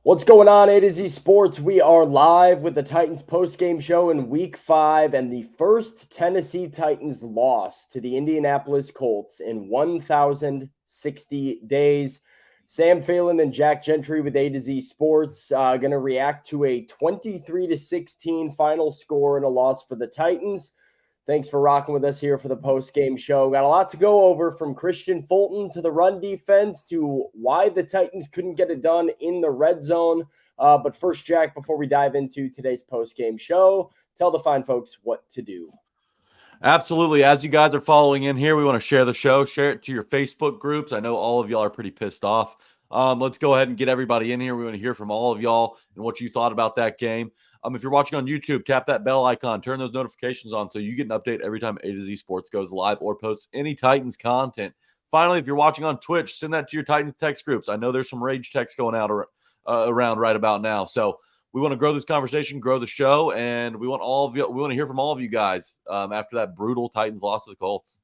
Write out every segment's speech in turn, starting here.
What's going on, A to Z Sports? We are live with the Titans postgame show in Week 5 and the first Tennessee Titans loss to the Indianapolis Colts in 1,060 days. Sam Phelan and Jack Gentry with A to Z Sports going to react to a 23-16 final score and a loss for the Titans. Thanks for rocking with us here for the post-game show. Got a lot to go over, from Christian Fulton to the run defense to why the Titans couldn't get it done in the red zone. But first, Jack, before we dive into today's post-game show, tell the fine folks what to do. Absolutely. As you guys are following in here, we want to share the show. Share it to your Facebook groups. I know all of y'all are pretty pissed off. Let's go ahead and get everybody in here. We want to hear from all of y'all and what you thought about that game. If you're watching on YouTube, tap that bell icon, turn those notifications on so you get an update every time A to Z Sports goes live or posts any Titans content. Finally, if you're watching on Twitch, send that to your Titans text groups. I know there's some rage text going out around right about now. So we want to grow this conversation, grow the show, and we want to hear from all of you guys after that brutal Titans loss to the Colts.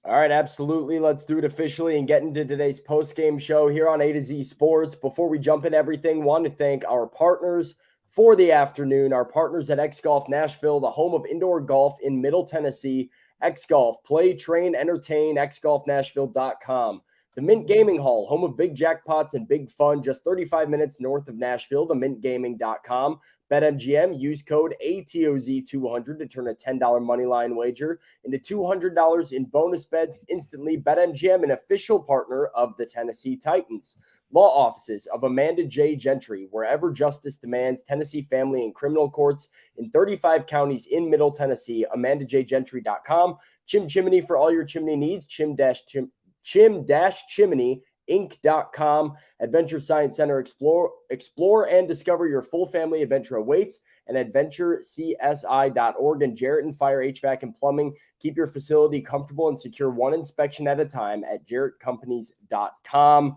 All right, absolutely. Let's do it officially and get into today's post-game show here on A to Z Sports. Before we jump into everything, want to thank our partners for the afternoon, our partners at X Golf Nashville, the home of indoor golf in Middle Tennessee. X Golf, play, train, entertain, xgolfnashville.com. The Mint Gaming Hall, home of big jackpots and big fun, just 35 minutes north of Nashville, themintgaming.com. BetMGM, use code ATOZ200 to turn a $10 moneyline wager into $200 in bonus bets instantly. BetMGM, an official partner of the Tennessee Titans. Law offices of Amanda J. Gentry, wherever justice demands. Tennessee family and criminal courts in 35 counties in Middle Tennessee. AmandaJGentry.com. Chimney for all your chimney needs. Chim-Chimney-Inc.com. Adventure Science Center. Explore and discover your full family adventure awaits. And AdventureCSI.org. And Jarrett and Fire HVAC and Plumbing. Keep your facility comfortable and secure one inspection at a time at JarrettCompanies.com.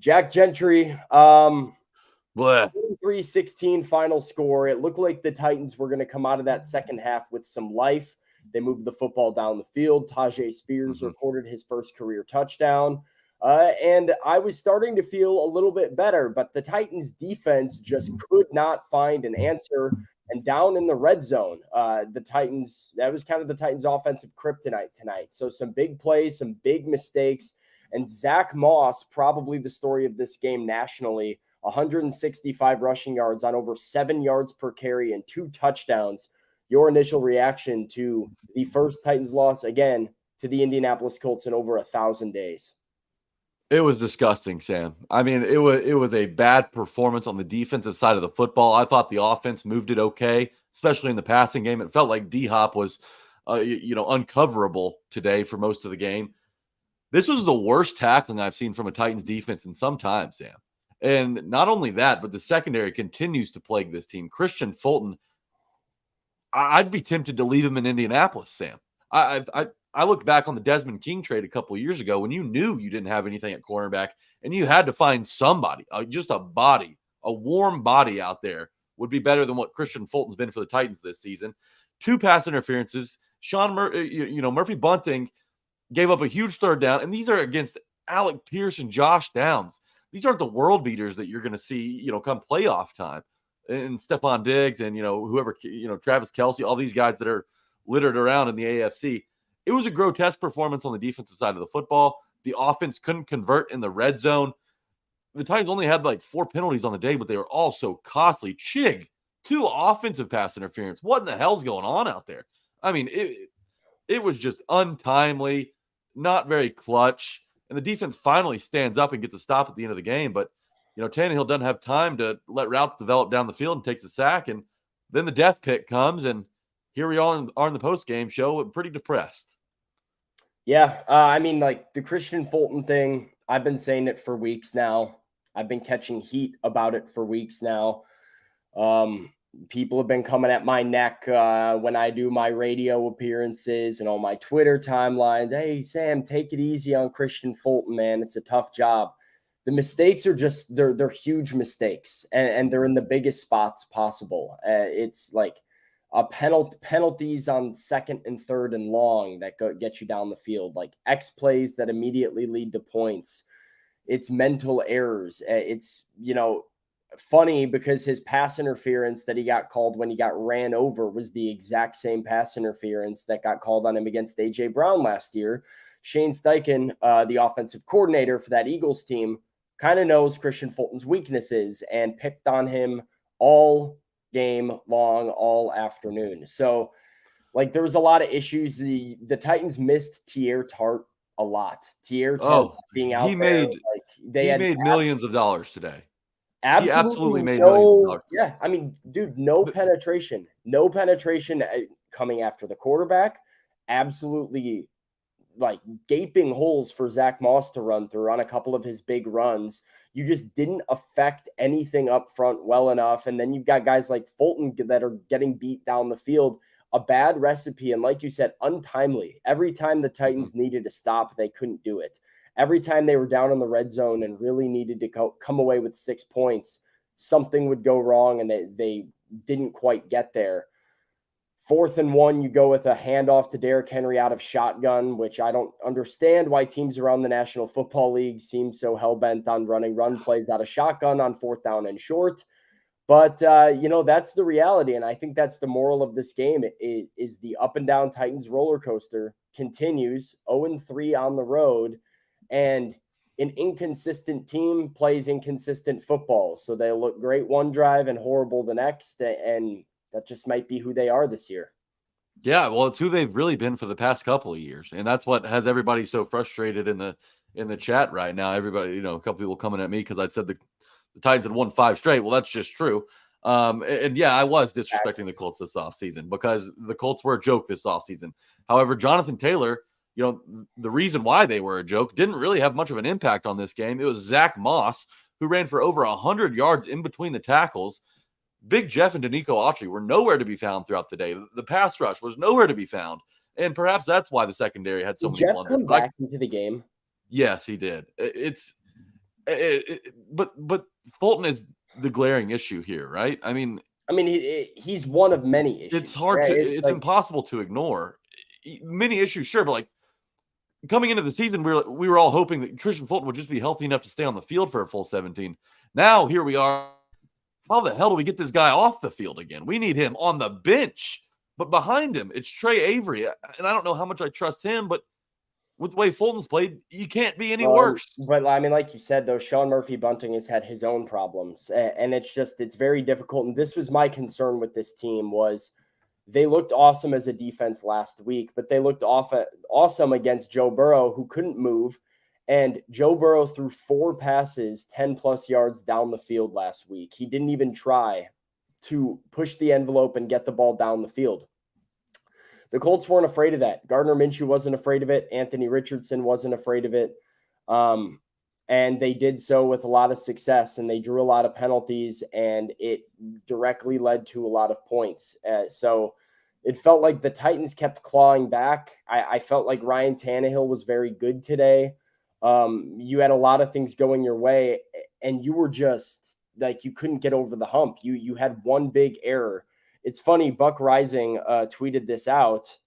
Jack Gentry, 23-16 final score. It looked like the Titans were going to come out of that second half with some life. They moved the football down the field. Tajay Spears recorded his first career touchdown. And I was starting to feel a little bit better, but the Titans defense just could not find an answer. And down in the red zone, the Titans, that was kind of the Titans offensive kryptonite tonight. So some big plays, some big mistakes. And Zach Moss, probably the story of this game nationally, 165 rushing yards on over 7 yards per carry and 2 touchdowns. Your initial reaction to the first Titans loss, again, to the Indianapolis Colts in over 1,000 days? It was disgusting, Sam. I mean, it was a bad performance on the defensive side of the football. I thought the offense moved it okay, especially in the passing game. It felt like D-Hop was, uncoverable today for most of the game. This was the worst tackling I've seen from a Titans defense in some time, Sam. And not only that, but the secondary continues to plague this team. Christian Fulton, I'd be tempted to leave him in Indianapolis, Sam. I look back on the Desmond King trade a couple of years ago when you knew you didn't have anything at cornerback and you had to find somebody, just a warm body out there would be better than what Christian Fulton's been for the Titans this season. 2 pass interferences. Murphy Bunting gave up a huge third down, and these are against Alec Pierce and Josh Downs. These aren't the world beaters that you're going to see, come playoff time. And Stephon Diggs and, whoever, Travis Kelce, all these guys that are littered around in the AFC. It was a grotesque performance on the defensive side of the football. The offense couldn't convert in the red zone. The Titans only had like 4 penalties on the day, but they were all so costly. Chig, 2 offensive pass interference. What in the hell's going on out there? I mean, it was just untimely, not very clutch. And the defense finally stands up and gets a stop at the end of the game. But, Tannehill doesn't have time to let routes develop down the field and takes a sack. And then the death pick comes, and here we are in the post-game show, pretty depressed. Yeah, the Christian Fulton thing, I've been saying it for weeks now. I've been catching heat about it for weeks now. People have been coming at my neck when I do my radio appearances and on my Twitter timelines. Hey, Sam, take it easy on Christian Fulton, man. It's a tough job. The mistakes are just, they're huge mistakes, and they're in the biggest spots possible. It's like penalties on 2nd and 3rd and long that get you down the field, like X plays that immediately lead to points. It's mental errors. It's, funny because his pass interference that he got called when he got ran over was the exact same pass interference that got called on him against A.J. Brown last year. Shane Steichen, the offensive coordinator for that Eagles team, kind of knows Christian Fulton's weaknesses and picked on him all game long, all afternoon. So, like, there was a lot of issues. The Titans missed Tier Tart a lot. Tier Tart being out he there, made like they he had made millions of dollars today. He absolutely absolutely made millions of no, dollars. yeah. I mean, dude, no penetration coming after the quarterback. Absolutely, like gaping holes for Zach Moss to run through on a couple of his big runs. You just didn't affect anything up front well enough. And then you've got guys like Fulton that are getting beat down the field. A bad recipe. And like you said, untimely. Every time the Titans needed to stop, they couldn't do it. Every time they were down in the red zone and really needed to come away with 6 points, something would go wrong and they didn't quite get there. 4th and 1, you go with a handoff to Derrick Henry out of shotgun, which I don't understand why teams around the National Football League seem so hell-bent on running run plays out of shotgun on 4th down and short. But, that's the reality, and I think that's the moral of this game is the up-and-down Titans roller coaster continues 0-3 on the road, and an inconsistent team plays inconsistent football. So they look great one drive and horrible the next, and that just might be who they are this year. Yeah, well, it's who they've really been for the past couple of years, and that's what has everybody so frustrated in the chat right now. Everybody, a couple people coming at me because I said the Titans had won 5 straight. Well, that's just true. And yeah, I was disrespecting the Colts this offseason because the Colts were a joke this offseason. However, Jonathan Taylor, the reason why they were a joke didn't really have much of an impact on this game. It was Zach Moss who ran for over 100 yards in between the tackles. Big Jeff and Danico Autry were nowhere to be found throughout the day. The pass rush was nowhere to be found. And perhaps that's why the secondary had so many Jeff blunders. come back into the game? Yes, he did. But Fulton is the glaring issue here, right? I mean, he's one of many issues. It's hard to, it's impossible to ignore. Many issues, sure, but like coming into the season, we were all hoping that Christian Fulton would just be healthy enough to stay on the field for a full 17. Now here we are. How the hell do we get this guy off the field again? We need him on the bench. But behind him, it's Trey Avery. And I don't know how much I trust him, but with the way Fulton's played, you can't be any worse. But like you said, though, Sean Murphy-Bunting has had his own problems. And it's very difficult. And this was my concern with this team was they looked awesome as a defense last week, but they looked awesome against Joe Burrow, who couldn't move. And Joe Burrow threw 4 passes, 10-plus yards down the field last week. He didn't even try to push the envelope and get the ball down the field. The Colts weren't afraid of that. Gardner Minshew wasn't afraid of it. Anthony Richardson wasn't afraid of it. And they did so with a lot of success, and they drew a lot of penalties, and it directly led to a lot of points. So it felt like the Titans kept clawing back. I felt like Ryan Tannehill was very good today. You had a lot of things going your way, and you were just like, you couldn't get over the hump. You had one big error. It's funny, Buck Rising tweeted this out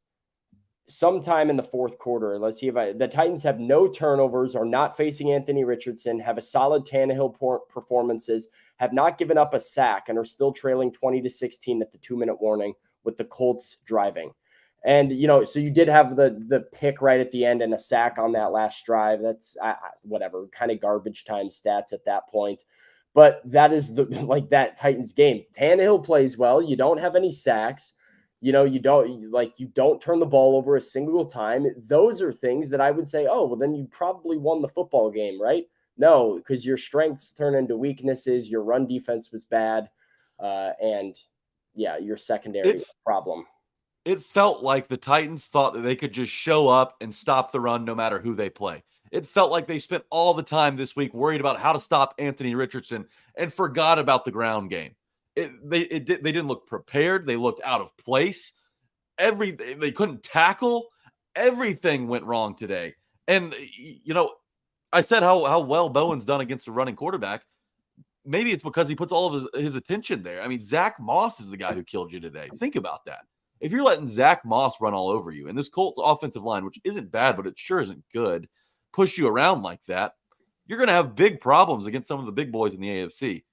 sometime in the 4th quarter. Let's see if the Titans have no turnovers, are not facing Anthony Richardson, have a solid Tannehill performances, have not given up a sack, and are still trailing 20-16 at the 2-minute warning with the Colts driving. And, so you did have the pick right at the end and a sack on that last drive. That's whatever, kind of garbage time stats at that point. But that is that Titans game. Tannehill plays well. You don't have any sacks. You don't turn the ball over a single time. Those are things that I would say, oh, well, then you probably won the football game, right? No, because your strengths turn into weaknesses. Your run defense was bad. And your secondary was a problem. It felt like the Titans thought that they could just show up and stop the run no matter who they play. It felt like they spent all the time this week worried about how to stop Anthony Richardson and forgot about the ground game. They didn't look prepared. They looked out of place. They couldn't tackle. Everything went wrong today. And, I said how well Bowen's done against a running quarterback. Maybe it's because he puts all of his attention there. I mean, Zach Moss is the guy who killed you today. Think about that. If you're letting Zach Moss run all over you, and this Colts offensive line, which isn't bad, but it sure isn't good, push you around like that, you're going to have big problems against some of the big boys in the AFC.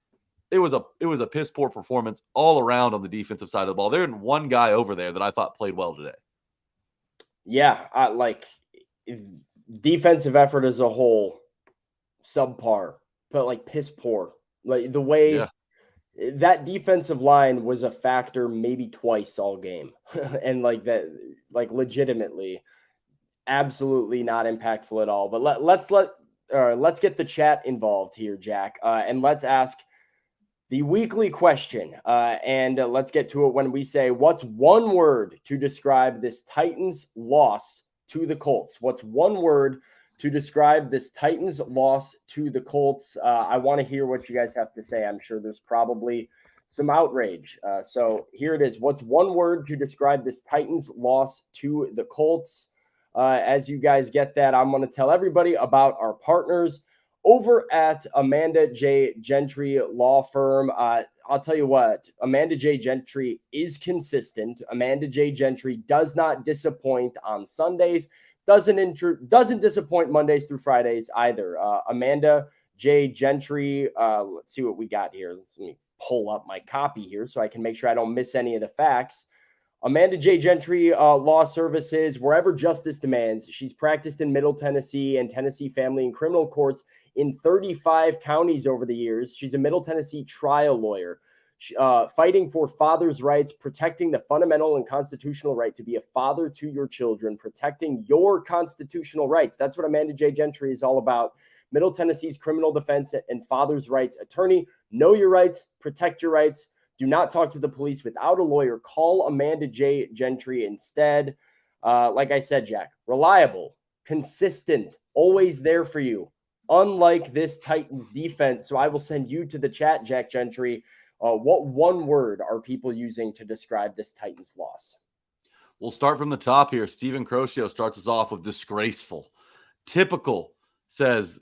it was a piss poor performance all around on the defensive side of the ball. There isn't one guy over there that I thought played well today. Yeah, defensive effort as a whole, subpar, but like piss poor. Like the way Yeah. that defensive line was a factor maybe twice all game. And like that, like legitimately, absolutely not impactful at all. But let's get the chat involved here, Jack, and let's ask the weekly question. And let's get to it when we say, what's one word to describe this Titans loss to the Colts? What's one word to describe this Titans loss to the Colts? I want to hear what you guys have to say. I'm sure there's probably some outrage. So here it is. What's one word to describe this Titans loss to the Colts? As you guys get that, I'm going to tell everybody about our partners over at Amanda J. Gentry Law Firm. I'll tell you what, Amanda J. Gentry is consistent. Amanda J. Gentry does not disappoint on Sundays, doesn't disappoint Mondays through Fridays either. Amanda J. Gentry, let's see what we got here. Let me pull up my copy here so I can make sure I don't miss any of the facts. Amanda J. Gentry Law Services, wherever justice demands. She's practiced in Middle Tennessee and Tennessee family and criminal courts in 35 counties over the years. She's a Middle Tennessee trial lawyer, fighting for fathers' rights, protecting the fundamental and constitutional right to be a father to your children, protecting your constitutional rights. That's what Amanda J. Gentry is all about. Middle Tennessee's criminal defense and fathers' rights attorney. Know your rights, protect your rights. Do not talk to the police without a lawyer. Call Amanda J. Gentry instead. Like I said, Jack, reliable, consistent, always there for you. Unlike this Titans defense. So I will send you to the chat, Jack Gentry. What one word are people using to describe this Titans loss? We'll start from the top here. Steven Crocio starts us off with disgraceful. Typical, says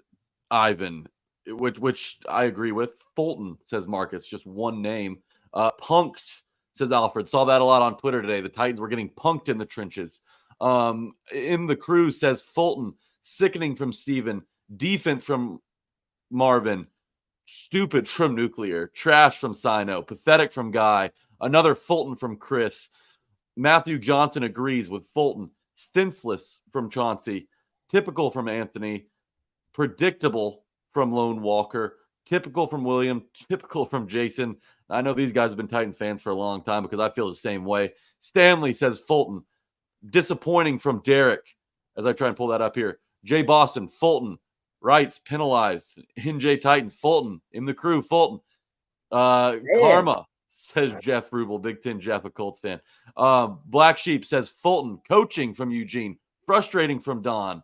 Ivan, which I agree with. Fulton, says Marcus, just one name. Punked, says Alfred. Saw that a lot on Twitter today. The Titans were getting punked in the trenches. In the crew, says Fulton. Sickening from Steven. Defense from Marvin. Stupid from Nuclear. Trash from Sino. Pathetic from Guy. Another Fulton from Chris. Matthew Johnson agrees with Fulton. Stinsless from Chauncey. Typical from Anthony. Predictable from Lone Walker. Typical from William. Typical from Jason. I know these guys have been Titans fans for a long time because I feel the same way. Stanley, says Fulton. Disappointing from Derek, as I try and pull that up here. Jay Boston, Fulton. Writes, penalized. NJ Titans, Fulton. In the crew, Fulton. Karma, says Jeff Rubel. Big Ten Jeff, a Colts fan. Black Sheep says Fulton. Coaching from Eugene. Frustrating from Don.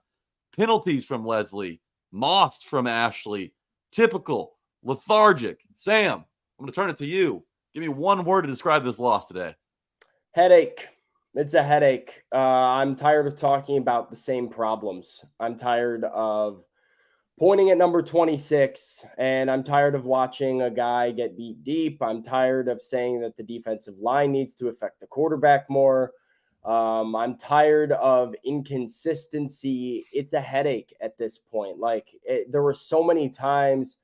Penalties from Leslie. Mossed from Ashley. Typical. Lethargic. Sam, I'm going to turn it to you. Give me one word to describe this loss today. Headache. It's a headache. I'm tired of talking about the same problems. I'm tired of pointing at number 26, and I'm tired of watching a guy get beat deep. I'm tired of saying that the defensive line needs to affect the quarterback more. I'm tired of inconsistency. It's a headache at this point. There were so many times,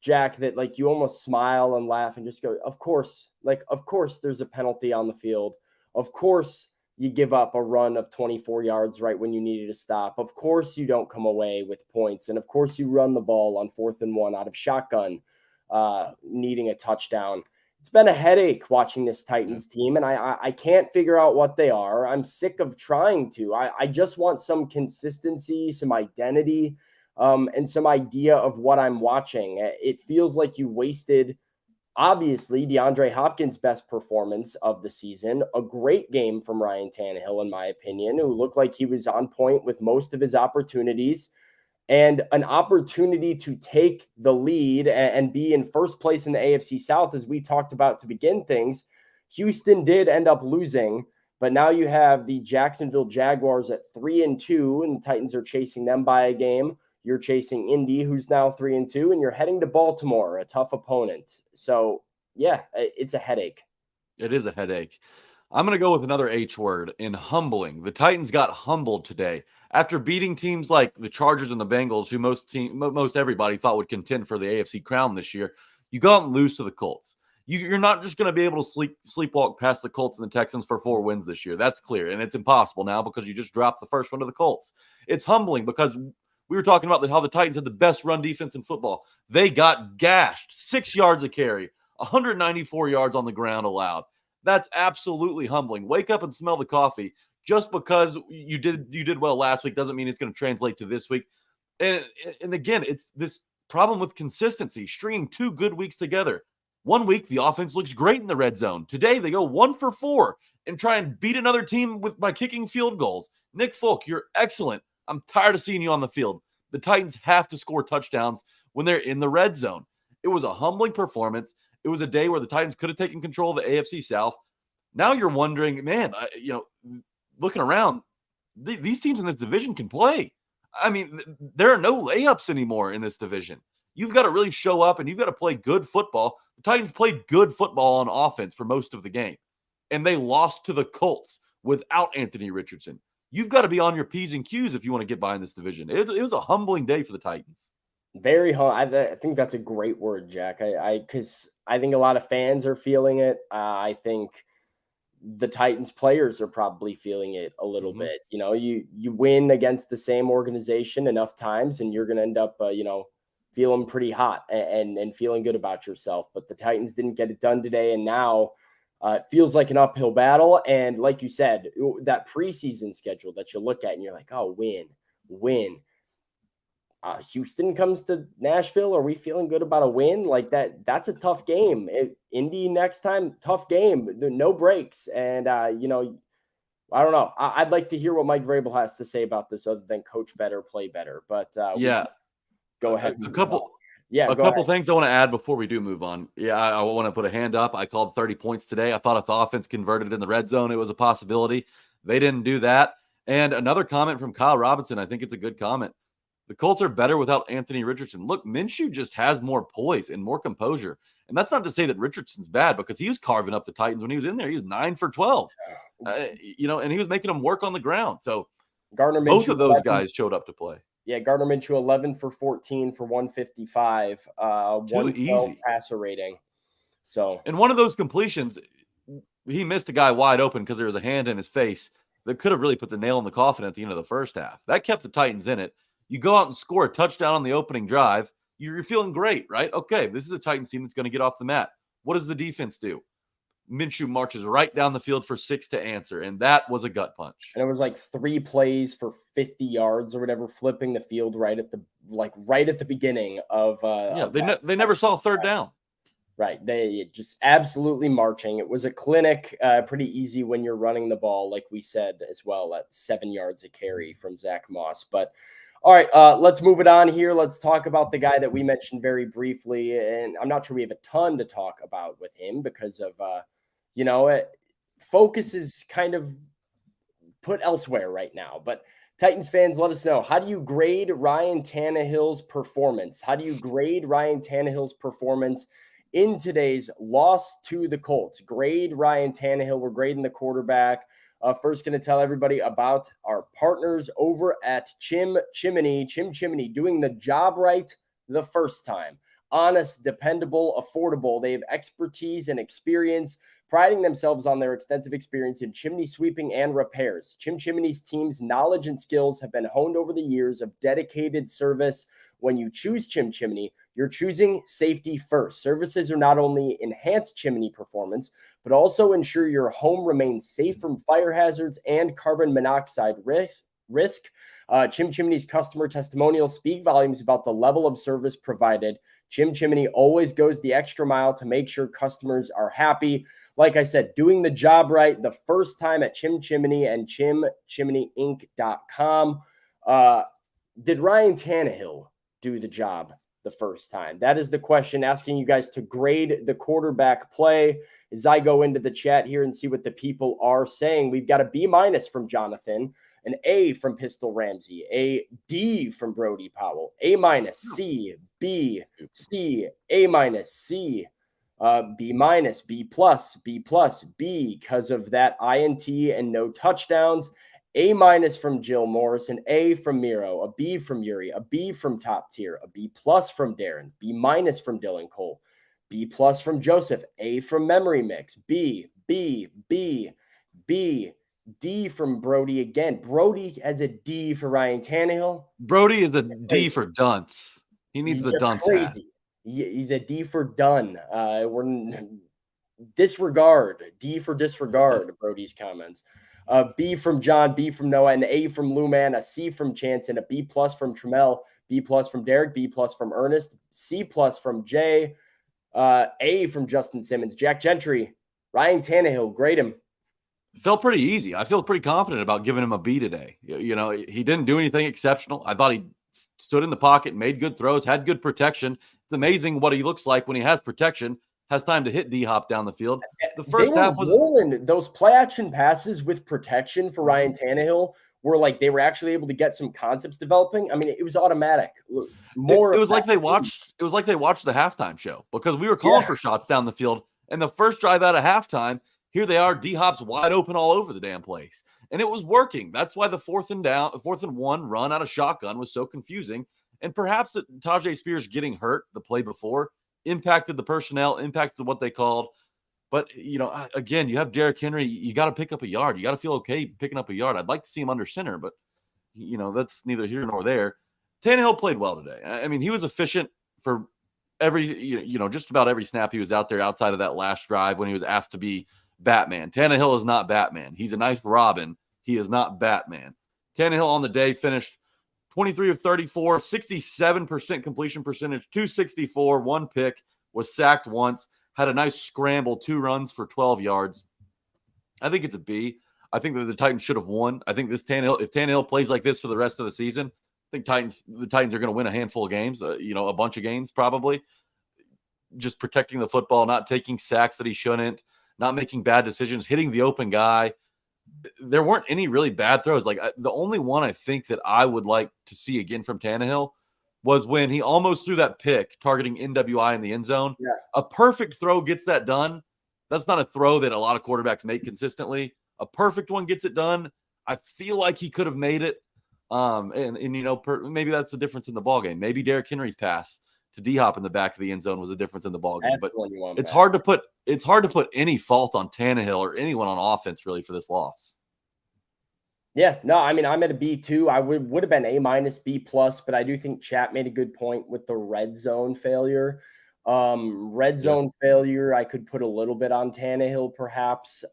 Jack, that like you almost smile and laugh and just go, of course there's a penalty on the field. Of course you give up a run of 24 yards right when you needed to stop. Of course you don't come away with points. And of course you run the ball on 4th and 1 out of shotgun, needing a touchdown. It's been a headache watching this Titans team, and I can't figure out what they are. I'm sick of trying to. I just want some consistency, some identity, and some idea of what I'm watching. It feels like you wasted, obviously, DeAndre Hopkins' best performance of the season. A great game from Ryan Tannehill, in my opinion, who looked like he was on point with most of his opportunities, and an opportunity to take the lead and be in first place in the AFC South, as we talked about to begin things. Houston did end up losing, but now you have the Jacksonville Jaguars at 3-2, and the Titans are chasing them by a game. You're chasing Indy, who's now 3-2, and you're heading to Baltimore, a tough opponent. So, yeah, it's a headache. It is a headache. I'm going to go with another H word in humbling. The Titans got humbled today after beating teams like the Chargers and the Bengals, who most everybody thought would contend for the AFC crown this year. You go out and lose to the Colts. You're not just going to be able to sleepwalk past the Colts and the Texans for 4 wins this year. That's clear, and it's impossible now because you just dropped the first one to the Colts. It's humbling because we were talking about how the Titans had the best run defense in football. They got gashed, 6 yards a carry, 194 yards on the ground allowed. That's absolutely humbling. Wake up and smell the coffee. Just because you did well last week doesn't mean it's going to translate to this week. And again, it's this problem with consistency, stringing 2 good weeks together. 1 week, the offense looks great in the red zone. Today, they go 1 for 4 and try and beat another team by kicking field goals. Nick Folk, you're excellent. I'm tired of seeing you on the field. The Titans have to score touchdowns when they're in the red zone. It was a humbling performance. It was a day where the Titans could have taken control of the AFC South. Now you're wondering, man, looking around, these teams in this division can play. I mean, there are no layups anymore in this division. You've got to really show up and you've got to play good football. The Titans played good football on offense for most of the game, and they lost to the Colts without Anthony Richardson. You've got to be on your P's and Q's if you want to get by in this division. It was a humbling day for the Titans. Very I think that's a great word, Jack. Because I think a lot of fans are feeling it. I think the Titans players are probably feeling it a little bit. You win against the same organization enough times, and you're going to end up, feeling pretty hot and feeling good about yourself. But the Titans didn't get it done today, and now it feels like an uphill battle. And like you said, that preseason schedule that you look at and you're like, oh, win. Houston comes to Nashville. Are we feeling good about a win? Like that's a tough game. Indy next time, tough game. No breaks. And, I don't know. I'd like to hear what Mike Vrabel has to say about this other than coach better, play better. But go ahead. A couple things I want to add before we do move on. I want to put a hand up. I called 30 points today. I thought if the offense converted in the red zone, it was a possibility. They didn't do that. And another comment from Kyle Robinson. I think it's a good comment. The Colts are better without Anthony Richardson. Look, Minshew just has more poise and more composure. And that's not to say that Richardson's bad because he was carving up the Titans when he was in there. He was 9 for 12, and he was making them work on the ground. So Gardner Minshew, both of those guys showed up to play. Yeah, Gardner Minshew, 11 for 14 for 155, 112 passer rating. So, and one of those completions, he missed a guy wide open because there was a hand in his face that could have really put the nail in the coffin at the end of the first half. That kept the Titans in it. You go out and score a touchdown on the opening drive, you're feeling great, right? Okay, this is a Titans team that's going to get off the mat. What does the defense do? Minshew marches right down the field for 6 to answer, and that was a gut punch. And it was like 3 plays for 50 yards or whatever, flipping the field right at the beginning of they never saw a third down. Right. They just absolutely marching. It was a clinic, pretty easy when you're running the ball, like we said as well, at 7 yards a carry from Zach Moss. But all right, let's move it on here. Let's talk about the guy that we mentioned very briefly. And I'm not sure we have a ton to talk about with him because of, focus is kind of put elsewhere right now. But Titans fans, let us know. How do you grade Ryan Tannehill's performance? How do you grade Ryan Tannehill's performance in today's loss to the Colts? Grade Ryan Tannehill. We're grading the quarterback. First, going to tell everybody about our partners over at Chim Chimney. Chim Chimney doing the job right the first time. Honest, dependable, affordable. They have expertise and experience, priding themselves on their extensive experience in chimney sweeping and repairs. Chim Chimney's team's knowledge and skills have been honed over the years of dedicated service. When you choose Chim Chimney, you're choosing safety first. Services are not only enhance chimney performance, but also ensure your home remains safe from fire hazards and carbon monoxide risk. Chim Chimney's customer testimonials speak volumes about the level of service provided. Chim Chimney always goes the extra mile to make sure customers are happy. Like I said, doing the job right the first time at Chim Chimney and chimchimneyinc.com. Did Ryan Tannehill do the job the first time? That is the question, asking you guys to grade the quarterback play. As I go into the chat here and see what the people are saying, we've got a B- from Jonathan, an A from Pistol Ramsey, a D from Brody Powell, A-, C, B, C, A-, C, B-, B+, B because of that INT and no touchdowns. A- from Jill Morris, an A from Miro, a B from Yuri, a B from Top Tier, a B+ from Darren, B- from Dylan Cole, B plus from Joseph, A from Memory Mix, B, B, B, B, D from Brody again. Brody has a D for Ryan Tannehill. Brody is a D for dunce. He needs the You're dunce hat. crazy. He's a D for done. We're disregard. D for disregard. Brody's comments. B from John, B from Noah, an A from Luman, a C from Chance, and a B plus from Trammell, B plus from Derek, B plus from Ernest, C plus from Jay, A from Justin Simmons, Jack Gentry, Ryan Tannehill, grade him. Felt pretty easy. I feel pretty confident about giving him a B today. You know, he didn't do anything exceptional. I thought he stood in the pocket, made good throws, had good protection. It's amazing what he looks like when he has protection, has time to hit D-Hop down the field. The first half was rolling. Those play action passes with protection for Ryan Tannehill were like they were actually able to get some concepts developing. I mean, it was automatic. It was like they watched the halftime show, because we were calling for shots down the field, and the first drive out of halftime, here they are, D-Hop's wide open all over the damn place. And it was working. That's why the 4th and 1 run out of shotgun was so confusing. And perhaps that Tajay Spears getting hurt the play before impacted the personnel, impacted what they called. But, you know, again, you have Derrick Henry. You got to pick up a yard. You got to feel okay picking up a yard. I'd like to see him under center, but, you know, that's neither here nor there. Tannehill played well today. I mean, he was efficient for just about every snap he was out there outside of that last drive when he was asked to be Batman. Tannehill is not Batman. He's a nice Robin. He is not Batman. Tannehill on the day finished 23 of 34, 67% completion percentage, 264, 1 pick, was sacked once, had a nice scramble, 2 runs for 12 yards. I think it's a B. I think that the Titans should have won. I think if Tannehill plays like this for the rest of the season, I think the Titans are going to win a handful of games, a bunch of games probably. Just protecting the football, not taking sacks that he shouldn't, not making bad decisions, hitting the open guy. There weren't any really bad throws. Like the only one I think that I would like to see again from Tannehill was when he almost threw that pick targeting NWI in the end zone. Yeah. A perfect throw gets that done. That's not a throw that a lot of quarterbacks make consistently. A perfect one gets it done. I feel like he could have made it. Maybe that's the difference in the ballgame. Maybe Derrick Henry's pass to D-Hop in the back of the end zone was a difference in the ballgame. But it's hard to put any fault on Tannehill or anyone on offense really for this loss. Yeah, no, I mean, I'm at a B too. I would have been A minus, B plus, but I do think Chat made a good point with the red zone failure. Zone failure, I could put a little bit on Tannehill perhaps.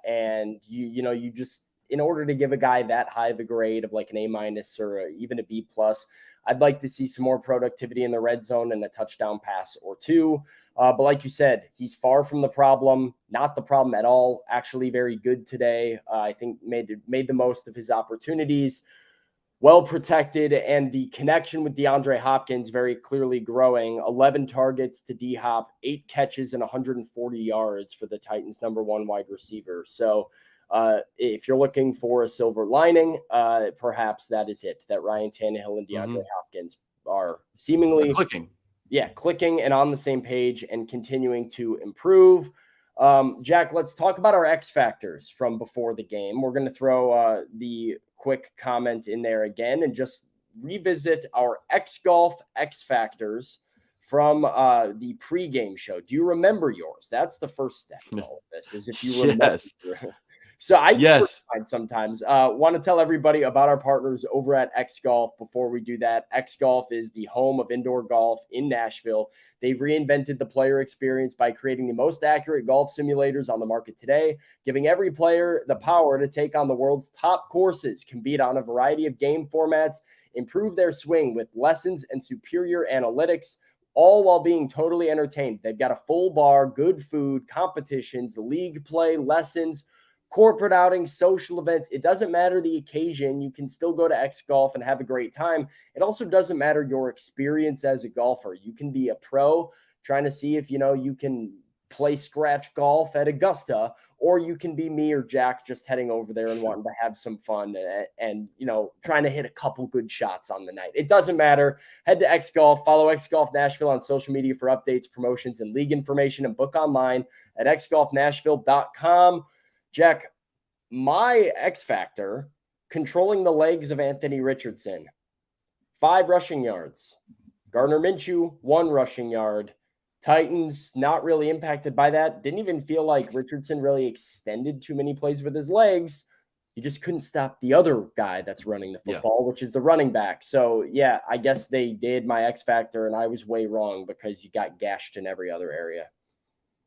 And you just, in order to give a guy that high of a grade of like an A minus or even a B plus, I'd like to see some more productivity in the red zone and a touchdown pass or two. But like you said, he's far from the problem, not the problem at all. Actually very good today. I think made the most of his opportunities. Well protected, and the connection with DeAndre Hopkins very clearly growing. 11 targets to D-Hop, 8 catches and 140 yards for the Titans' #1 wide receiver. So if you're looking for a silver lining, perhaps that is it, that Ryan Tannehill and DeAndre Hopkins are seemingly clicking and on the same page and continuing to improve. Jack, let's talk about our X factors from before the game. We're going to throw the quick comment in there again and just revisit our X Golf X factors from the pregame show. Do you remember yours? That's the first step in all of this, is if you remember. So I sometimes want to tell everybody about our partners over at X Golf. Before we do that, X Golf is the home of indoor golf in Nashville. They've reinvented the player experience by creating the most accurate golf simulators on the market today, giving every player the power to take on the world's top courses, compete on a variety of game formats, improve their swing with lessons and superior analytics, all while being totally entertained. They've got a full bar, good food, competitions, league play, lessons, corporate outings, social events. It doesn't matter the occasion. You can still go to X Golf and have a great time. It also doesn't matter your experience as a golfer. You can be a pro trying to see if, you can play scratch golf at Augusta, or you can be me or Jack just heading over there and wanting to have some fun and trying to hit a couple good shots on the night. It doesn't matter. Head to X Golf, follow X Golf Nashville on social media for updates, promotions, and league information, and book online at xgolfnashville.com. Jack, my X factor, controlling the legs of Anthony Richardson. 5 rushing yards. Gardner Minshew, 1 rushing yard. Titans not really impacted by that. Didn't even feel like Richardson really extended too many plays with his legs. You just couldn't stop the other guy that's running the football, which is the running back. So, yeah, I guess they did my X factor, and I was way wrong because you got gashed in every other area.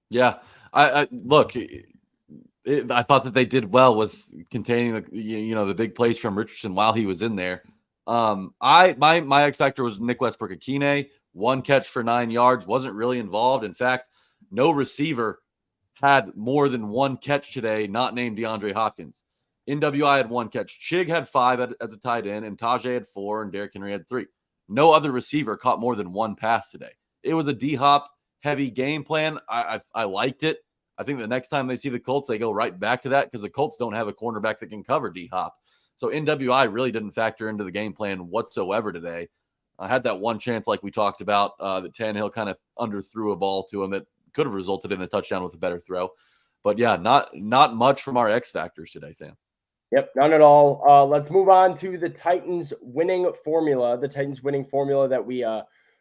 Yeah. I look, I thought that they did well with containing the big plays from Richardson while he was in there. My X factor was Nick Westbrook-Akine, 1 catch for 9 yards, wasn't really involved. In fact, no receiver had more than 1 catch today, not named DeAndre Hopkins. NWI had 1 catch. Chig had 5 at the tight end, and Tajay had 4, and Derrick Henry had 3. No other receiver caught more than 1 pass today. It was a D-Hop heavy game plan. I liked it. I think the next time they see the Colts, they go right back to that because the Colts don't have a cornerback that can cover D-Hop. So NWI really didn't factor into the game plan whatsoever today. I had that one chance, like we talked about, that Tannehill kind of underthrew a ball to him that could have resulted in a touchdown with a better throw. But yeah, not much from our X factors today, Sam. Yep, none at all. Let's move on to the Titans winning formula. The Titans winning formula that we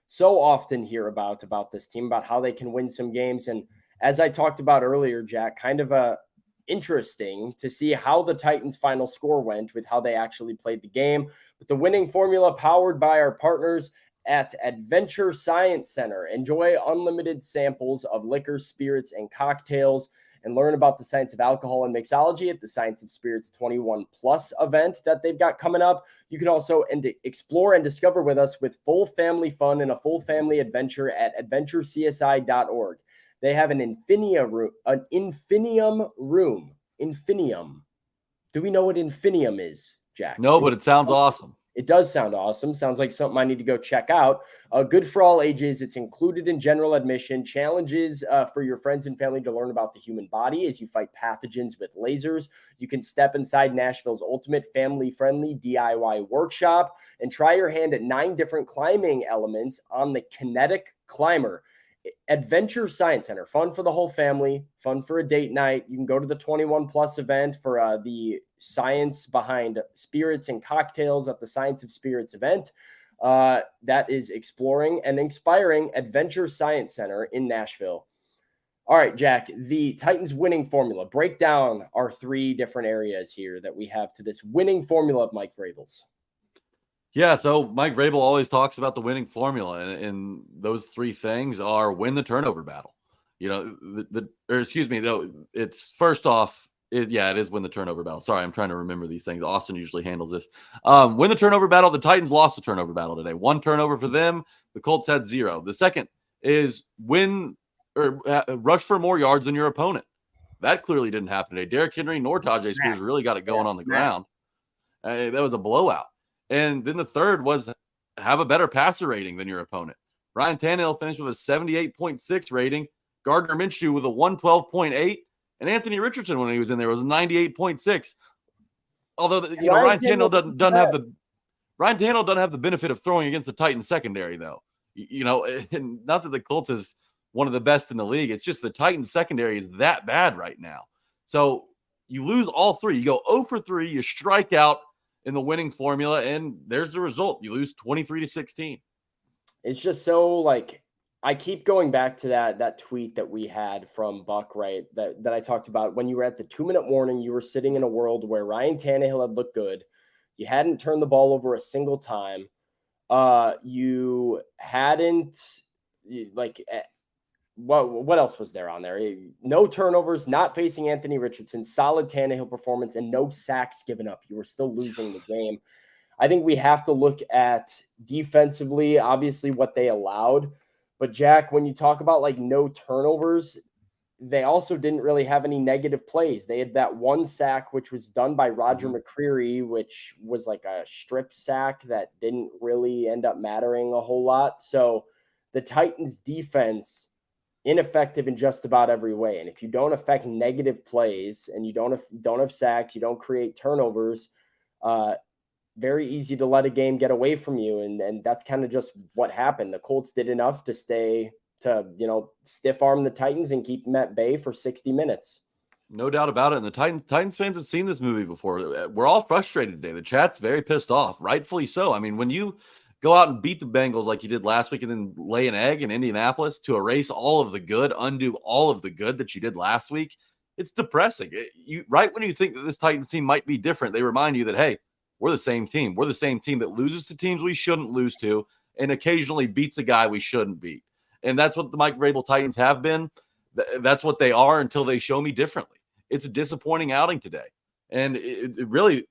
so often hear about this team, about how they can win some games. And as I talked about earlier, Jack, kind of interesting to see how the Titans' final score went with how they actually played the game. But the winning formula powered by our partners at Adventure Science Center. Enjoy unlimited samples of liquor, spirits, and cocktails, and learn about the science of alcohol and mixology at the Science of Spirits 21 Plus event that they've got coming up. You can also explore and discover with us with full family fun and a full family adventure at adventurecsi.org. They have an infinium room. Infinium. Do we know what infinium is, Jack? No, but it sounds awesome. It does sound awesome. Sounds like something I need to go check out. Good for all ages. It's included in general admission. Challenges for your friends and family to learn about the human body as you fight pathogens with lasers. You can step inside Nashville's ultimate family-friendly DIY workshop and try your hand at 9 different climbing elements on the Kinetic Climber. Adventure Science Center, fun for the whole family, fun for a date night. You can go to the 21 Plus event for the science behind spirits and cocktails at the Science of Spirits event. That is exploring and inspiring Adventure Science Center in Nashville. All right, Jack, the Titans winning formula. Break down our 3 different areas here that we have to this winning formula of Mike Vrabel's. Yeah, so Mike Vrabel always talks about the winning formula, and those 3 things are win the turnover battle. It's first off, it is win the turnover battle. Sorry, I'm trying to remember these things. Austin usually handles this. Win the turnover battle. The Titans lost the turnover battle today. 1 turnover for them. The Colts had 0. The second is rush for more yards than your opponent. That clearly didn't happen today. Derrick Henry nor Tajay Spears really got it going on the ground. That was a blowout. And then the third was have a better passer rating than your opponent. Ryan Tannehill finished with a 78.6 rating. Gardner Minshew with a 112.8. And Anthony Richardson, when he was in there, was 98.6. Although Ryan Tannehill doesn't have the benefit of throwing against the Titans secondary, though. And not that the Colts is one of the best in the league. It's just the Titans secondary is that bad right now. So you lose all 3. You go 0 for 3. You strike out in the winning formula, and there's the result. You lose 23-16. It's just so I keep going back to that tweet that we had from Buck, right? That I talked about when you were at the 2-minute warning. You were sitting in a world where Ryan Tannehill had looked good. You hadn't turned the ball over a single time. You hadn't what else was there on there? No turnovers, not facing Anthony Richardson, solid Tannehill performance, and no sacks given up. You were still losing the game. I think we have to look at defensively, obviously, what they allowed. But, Jack, when you talk about no turnovers, they also didn't really have any negative plays. They had that 1 sack, which was done by Roger McCreary, which was like a strip sack that didn't really end up mattering a whole lot. So the Titans defense, ineffective in just about every way. And if you don't affect negative plays and you don't have sacks, you don't create turnovers, very easy to let a game get away from you. And that's kind of just what happened. The Colts did enough to stiff arm the Titans and keep them at bay for 60 minutes. No doubt about it. And the Titans fans have seen this movie before. We're all frustrated today. The chat's very pissed off, rightfully so. I mean, when you go out and beat the Bengals like you did last week and then lay an egg in Indianapolis to erase all of the good, undo all of the good that you did last week. It's depressing. Right when you think that this Titans team might be different, they remind you that, hey, we're the same team. We're the same team that loses to teams we shouldn't lose to and occasionally beats a guy we shouldn't beat. And that's what the Mike Vrabel Titans have been. That's what they are until they show me differently. It's a disappointing outing today. And it really,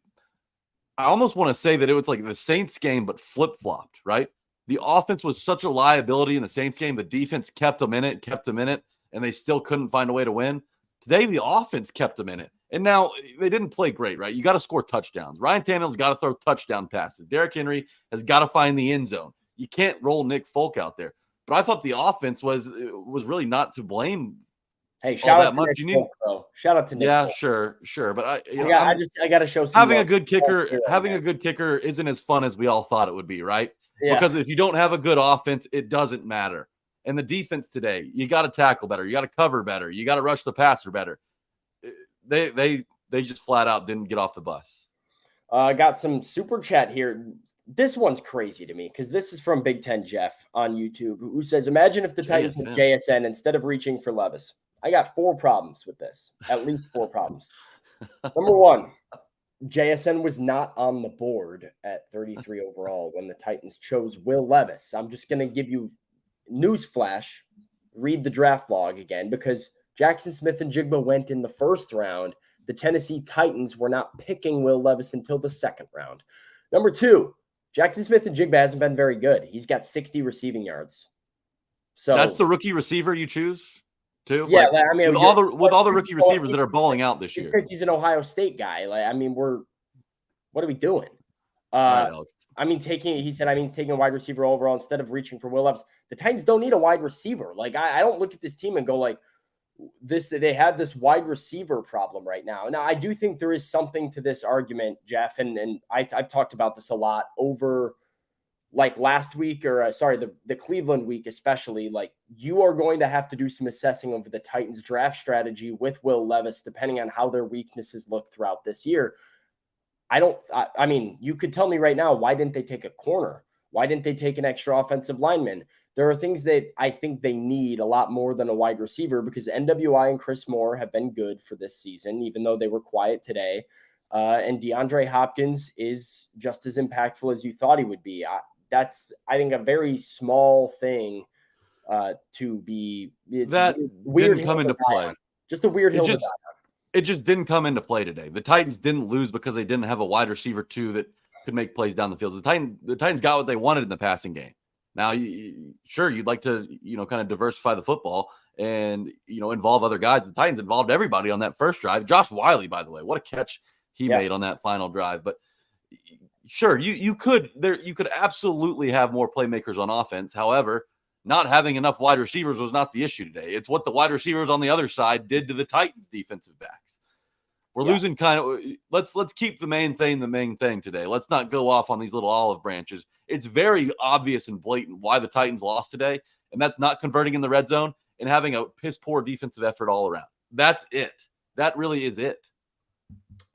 I almost want to say that it was like the Saints game, but flip-flopped, right? The offense was such a liability in the Saints game. The defense kept them in it, and they still couldn't find a way to win. Today, the offense kept them in it. And now they didn't play great, right? You got to score touchdowns. Ryan Tannehill's got to throw touchdown passes. Derrick Henry has got to find the end zone. You can't roll Nick Folk out there. But I thought the offense was really not to blame. Hey, shout out to Nick Folk, though. Shout out to Nick Folk. Sure. But I got to show some having a good kicker isn't as fun as we all thought it would be, right? Yeah. Because if you don't have a good offense, it doesn't matter. And the defense today, you got to tackle better. You got to cover better. You got to rush the passer better. They just flat out didn't get off the bus. I got some super chat here. This one's crazy to me because this is from Big Ten Jeff on YouTube, who says, imagine if the Titans had JSN instead of reaching for Levis. I got 4 problems with this, at least 4 problems. Number 1, JSN was not on the board at 33 overall when the Titans chose Will Levis. I'm just going to give you newsflash, read the draft log again, because Jackson Smith and Jigba went in the first round. The Tennessee Titans were not picking Will Levis until the second round. Number 2, Jackson Smith and Jigba hasn't been very good. He's got 60 receiving yards. So that's the rookie receiver you choose too? Yeah, I mean, with all the rookie receivers that are balling out this year. Because he's an Ohio State guy. What are we doing? Taking a wide receiver overall instead of reaching for Will Levis. The Titans don't need a wide receiver. I don't look at this team and go like this. They had this wide receiver problem right now. Now, I do think there is something to this argument, Jeff, and I've talked about this a lot over last week or the Cleveland week, especially. You are going to have to do some assessing over the Titans draft strategy with Will Levis, depending on how their weaknesses look throughout this year. You could tell me right now, why didn't they take a corner? Why didn't they take an extra offensive lineman? There are things that I think they need a lot more than a wide receiver, because NWI and Chris Moore have been good for this season, even though they were quiet today. And DeAndre Hopkins is just as impactful as you thought he would be. That's, I think, a very small thing to be. That weird didn't come into play. Just a weird hill to die on. It just didn't come into play today. The Titans didn't lose because they didn't have a wide receiver 2 that could make plays down the field. The Titans got what they wanted in the passing game. Now, you'd like to, kind of diversify the football and, involve other guys. The Titans involved everybody on that first drive. Josh Wiley, by the way, what a catch he made on that final drive. But sure, you could absolutely have more playmakers on offense. However, not having enough wide receivers was not the issue today. It's what the wide receivers on the other side did to the Titans defensive backs. We're losing let's keep the main thing today. Let's not go off on these little olive branches. It's very obvious and blatant why the Titans lost today, and that's not converting in the red zone and having a piss poor defensive effort all around. That's it. That really is it.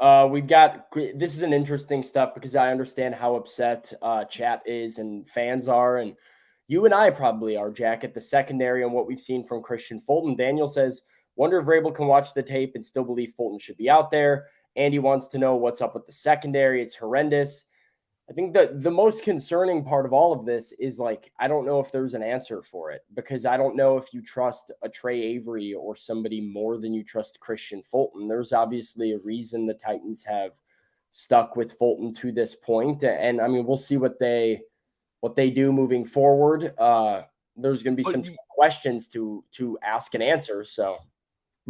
This is an interesting stuff because I understand how upset chat is and fans are, and you and I probably are, Jack, at the secondary and what we've seen from Christian Fulton. Daniel says, wonder if Vrabel can watch the tape and still believe Fulton should be out there. Andy wants to know what's up with the secondary. It's horrendous. I think the most concerning part of all of this is I don't know if there's an answer for it, because I don't know if you trust a Trey Avery or somebody more than you trust Christian Fulton. There's obviously a reason the Titans have stuck with Fulton to this point. And we'll see what they do moving forward. There's going to be some questions to ask and answer. So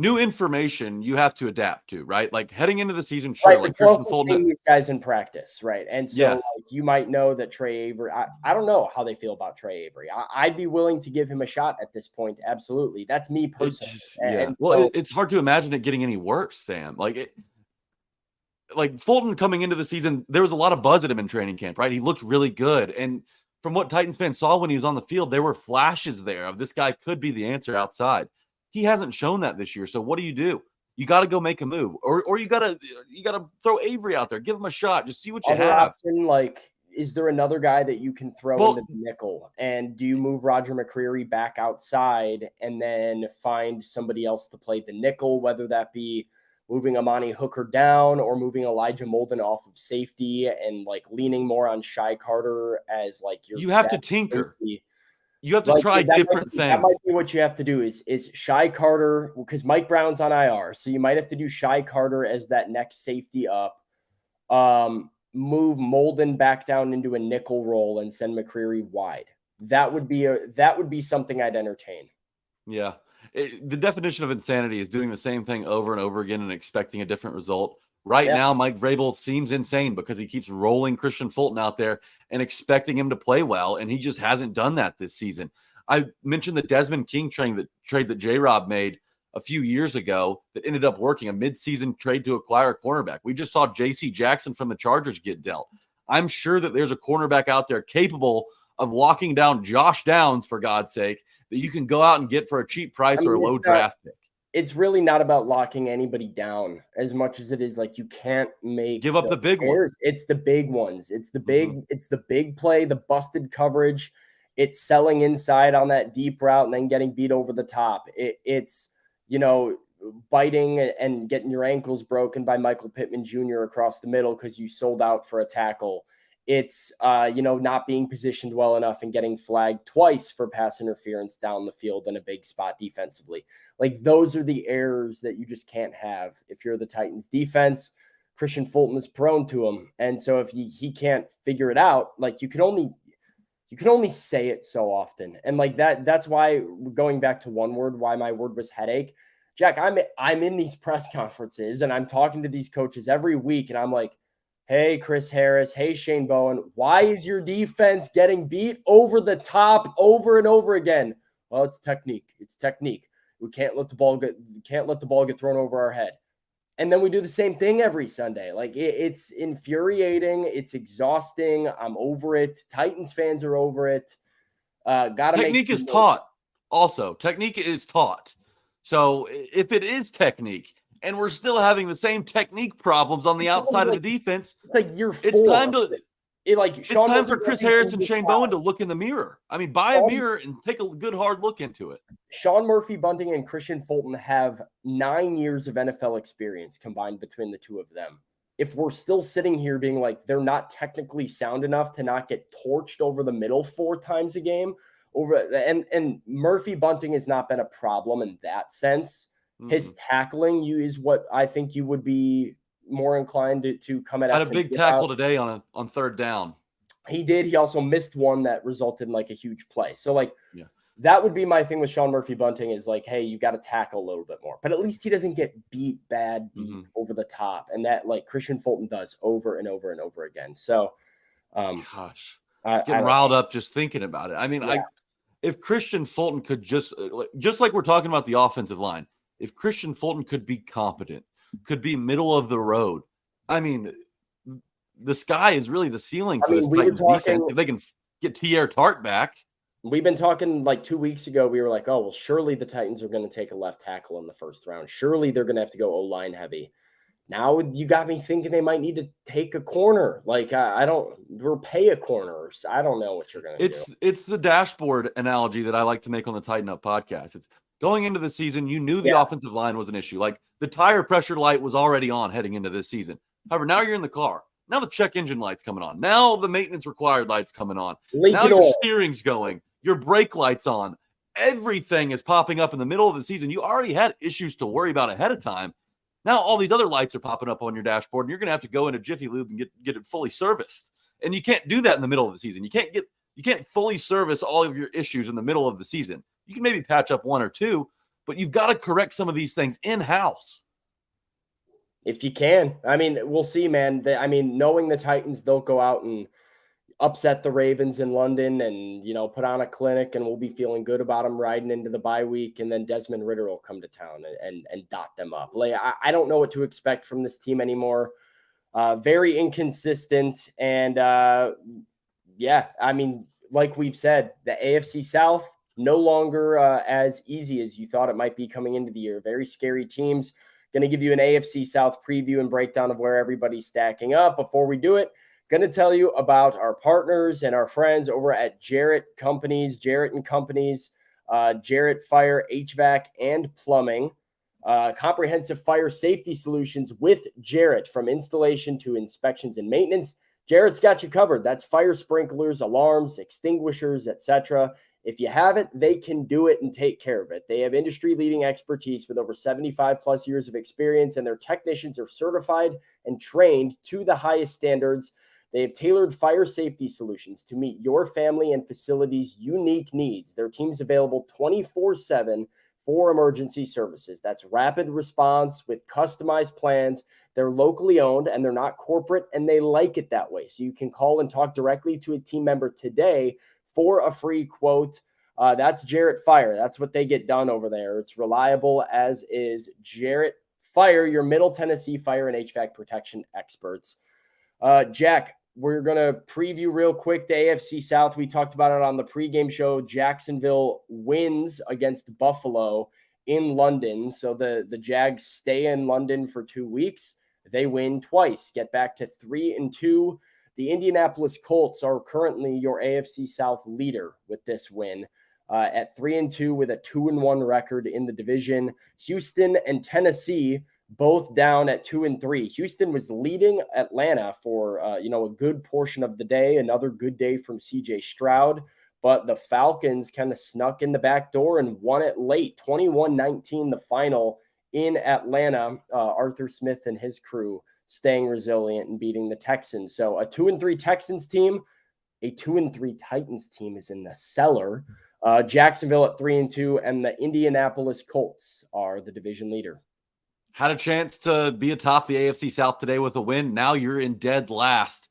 new information you have to adapt to, right? Heading into the season, sure. Right, Christian Fulton, these guys in practice, right? And so you might know that Trey Avery. I don't know how they feel about Trey Avery. I'd be willing to give him a shot at this point. Absolutely, that's me personally. It's hard to imagine it getting any worse, Sam. Fulton coming into the season, there was a lot of buzz at him in training camp, right? He looked really good, and from what Titans fans saw when he was on the field, there were flashes there of this guy could be the answer outside. He hasn't shown that this year. So what do? You got to go make a move, or you got to throw Avery out there, give him a shot, just see what you have. Option, is there another guy that you can throw into the nickel? And do you move Roger McCreary back outside and then find somebody else to play the nickel, whether that be moving Amani Hooker down or moving Elijah Molden off of safety and like leaning more on Shy Carter as like your you have to tinker. Safety. You have to try different things. That might be what you have to do is Shy Carter, because Mike Brown's on IR. So you might have to do Shy Carter as that next safety up. Move Molden back down into a nickel role and send McCreary wide. That would be something I'd entertain. Yeah. The definition of insanity is doing the same thing over and over again and expecting a different result. Right now, Mike Vrabel seems insane because he keeps rolling Christian Fulton out there and expecting him to play well, and he just hasn't done that this season. I mentioned the Desmond King trade that J-Rob made a few years ago that ended up working, a midseason trade to acquire a cornerback. We just saw J.C. Jackson from the Chargers get dealt. I'm sure that there's a cornerback out there capable of locking down Josh Downs, for God's sake, that you can go out and get for a cheap price or a low draft pick. It's really not about locking anybody down as much as it is like you can't give up the big ones. It's the big ones. It's the big, It's the big play, the busted coverage. It's selling inside on that deep route and then getting beat over the top. It's biting and getting your ankles broken by Michael Pittman Jr. across the middle because you sold out for a tackle. It's, not being positioned well enough and getting flagged twice for pass interference down the field in a big spot defensively. Like those are the errors that you just can't have if you're the Titans defense. Christian Fulton is prone to them. And so if he can't figure it out, like you can only say it so often. And like that's why, going back to one word, why my word was headache. Jack, I'm in these press conferences and I'm talking to these coaches every week. And I'm like, hey, Chris Harris. Hey, Shane Bowen. Why is your defense getting beat over the top over and over again? Well, it's technique. It's technique. We can't let the ball get thrown over our head. And then we do the same thing every Sunday. Like it's infuriating. It's exhausting. I'm over it. Titans fans are over it. Technique is taught. Also, technique is taught. So if it is technique, and we're still having the same technique problems on the outside of the defense, it's like year 4. It's time for Chris Harris and Shane Bowen to look in the mirror. I mean, buy a mirror and take a good hard look into it. Sean Murphy Bunting and Christian Fulton have 9 years of NFL experience combined between the two of them. If we're still sitting here being like they're not technically sound enough to not get torched over the middle 4 times a game, and Murphy Bunting has not been a problem in that sense. His tackling is what I think you would be more inclined to come at us. Had a big tackle today on third down. He did. He also missed one that resulted in like a huge play. So that would be my thing with Sean Murphy Bunting is like, hey, you got to tackle a little bit more. But at least he doesn't get beat bad deep over the top. And that like Christian Fulton does over and over and over again. So gosh, getting riled up just thinking about it. I mean, if Christian Fulton could just like we're talking about the offensive line, if Christian Fulton could be competent, could be middle of the road, I mean, the sky is really the ceiling for this Titans defense. If they can get T.R. Tart back. We've been talking like 2 weeks ago. We were like, oh, well, surely the Titans are going to take a left tackle in the first round. Surely they're going to have to go O-line heavy. Now you got me thinking they might need to take a corner. Like or pay a corner. I don't know what you're going to do. It's the dashboard analogy that I like to make on the Tighten Up podcast. It's going into the season, you knew the offensive line was an issue. Like the tire pressure light was already on heading into this season. However, now you're in the car. Now the check engine light's coming on. Now the maintenance required light's coming on. Now your steering's going. Your brake light's on. Everything is popping up in the middle of the season. You already had issues to worry about ahead of time. Now all these other lights are popping up on your dashboard, and you're going to have to go into Jiffy Lube and get it fully serviced. And you can't do that in the middle of the season. You can't fully service all of your issues in the middle of the season. You can maybe patch up 1 or 2, but you've got to correct some of these things in-house. If you can. I mean, we'll see, man. Knowing the Titans, they'll go out and upset the Ravens in London and, put on a clinic, and we'll be feeling good about them riding into the bye week, and then Desmond Ridder will come to town and dot them up. Like, I don't know what to expect from this team anymore. Very inconsistent. And, like we've said, the AFC South, no longer as easy as you thought it might be coming into the year. Very scary teams. Going to give you an AFC South preview and breakdown of where everybody's stacking up. Before we do it, Going to tell you about our partners and our friends over at Jarrett and Companies, Jarrett Fire, HVAC, and Plumbing. Comprehensive fire safety solutions with Jarrett, from installation to inspections and maintenance. Jarrett's got you covered. That's fire sprinklers, alarms, extinguishers, etc. If you have it, they can do it and take care of it. They have industry-leading expertise with over 75 plus years of experience, and their technicians are certified and trained to the highest standards. They have tailored fire safety solutions to meet your family and facility's unique needs. Their team's available 24/7 for emergency services. That's rapid response with customized plans. They're locally owned and they're not corporate, and they like it that way. So you can call and talk directly to a team member today for a free quote. That's Jarrett Fire. That's what they get done over there. It's reliable, as is Jarrett Fire, your Middle Tennessee fire and HVAC protection experts. Jack, we're going to preview real quick the AFC South. We talked about it on the pregame show. Jacksonville wins against Buffalo in London. So the Jags stay in London for 2 weeks. They win twice, get back to 3-2. The Indianapolis Colts are currently your AFC South leader with this win at 3-2 with a 2-1 record in the division. Houston and Tennessee both down at 2-3. Houston was leading Atlanta for a good portion of the day. Another good day from CJ Stroud, but the Falcons kind of snuck in the back door and won it late, 21-19 the final in Atlanta. Arthur Smith and his crew staying resilient and beating the Texans. So a 2-3 Texans team, a 2-3 Titans team is in the cellar. Jacksonville at 3-2, and the Indianapolis Colts are the division leader. Had a chance to be atop the AFC South today with a win. Now you're in dead last.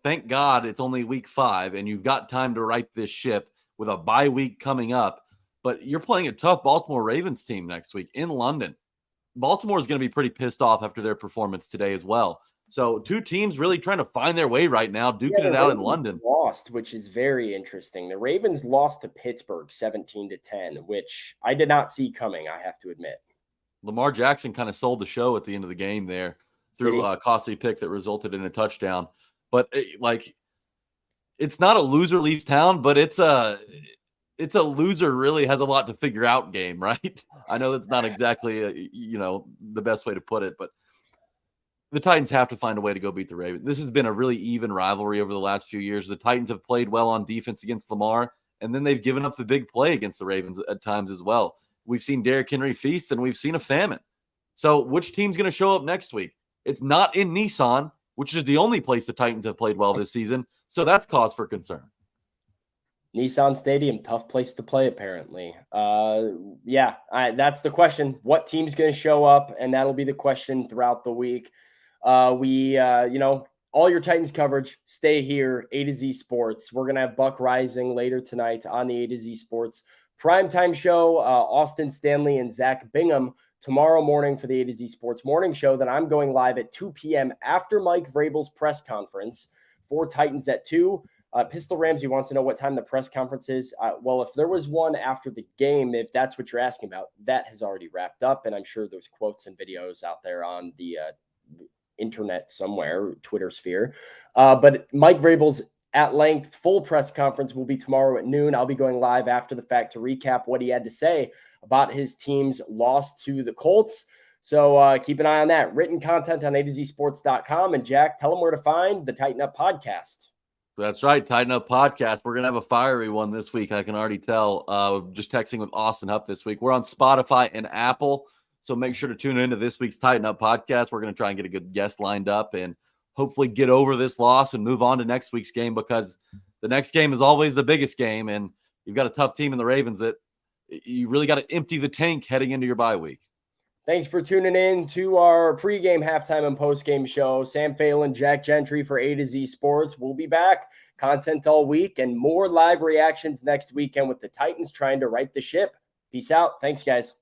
Thank God it's only week 5, and you've got time to right this ship with a bye week coming up. But you're playing a tough Baltimore Ravens team next week in London. Baltimore is going to be pretty pissed off after their performance today as well. So 2 teams really trying to find their way right now, duking it out in London. Lost, which is very interesting. The Ravens lost to Pittsburgh 17-10, which I did not see coming, I have to admit. Lamar Jackson kind of sold the show at the end of the game there through a costly pick that resulted in a touchdown. But it's not a loser leaves town, but it's a loser really has a lot to figure out game, right? I know that's not exactly the best way to put it, but the Titans have to find a way to go beat the Ravens. This has been a really even rivalry over the last few years. The Titans have played well on defense against Lamar, and then they've given up the big play against the Ravens at times as well. We've seen Derrick Henry feast, and we've seen a famine. So which team's going to show up next week? It's not in Nissan, which is the only place the Titans have played well this season. So that's cause for concern. Nissan Stadium, tough place to play, apparently. That's the question. What team's going to show up? And that'll be the question throughout the week. All your Titans coverage, stay here, A to Z Sports. We're going to have Buck Rising later tonight on the A to Z Sports primetime show. Austin Stanley and Zach Bingham tomorrow morning for the A to Z Sports morning show. Then I'm going live at 2 p.m. after Mike Vrabel's press conference for Titans at 2. Pistol Ramsey wants to know what time the press conference is. Well, if there was one after the game, if that's what you're asking about, that has already wrapped up. And I'm sure there's quotes and videos out there on the internet somewhere, Twitter sphere. But Mike Vrabel's at length full press conference will be tomorrow at noon. I'll be going live after the fact to recap what he had to say about his team's loss to the Colts. So keep an eye on that. Written content on A2Zsports.com. And Jack, tell them where to find the Tighten Up podcast. That's right. Tighten Up podcast. We're going to have a fiery one this week. I can already tell. Just texting with Austin Huff this week. We're on Spotify and Apple. So make sure to tune into this week's Tighten Up podcast. We're going to try and get a good guest lined up and hopefully get over this loss and move on to next week's game, because the next game is always the biggest game. And you've got a tough team in the Ravens that you really got to empty the tank heading into your bye week. Thanks for tuning in to our pregame, halftime, and postgame show. Sam Phelan, Jack Gentry for A to Z Sports. We'll be back. Content all week and more live reactions next weekend with the Titans trying to right the ship. Peace out. Thanks, guys.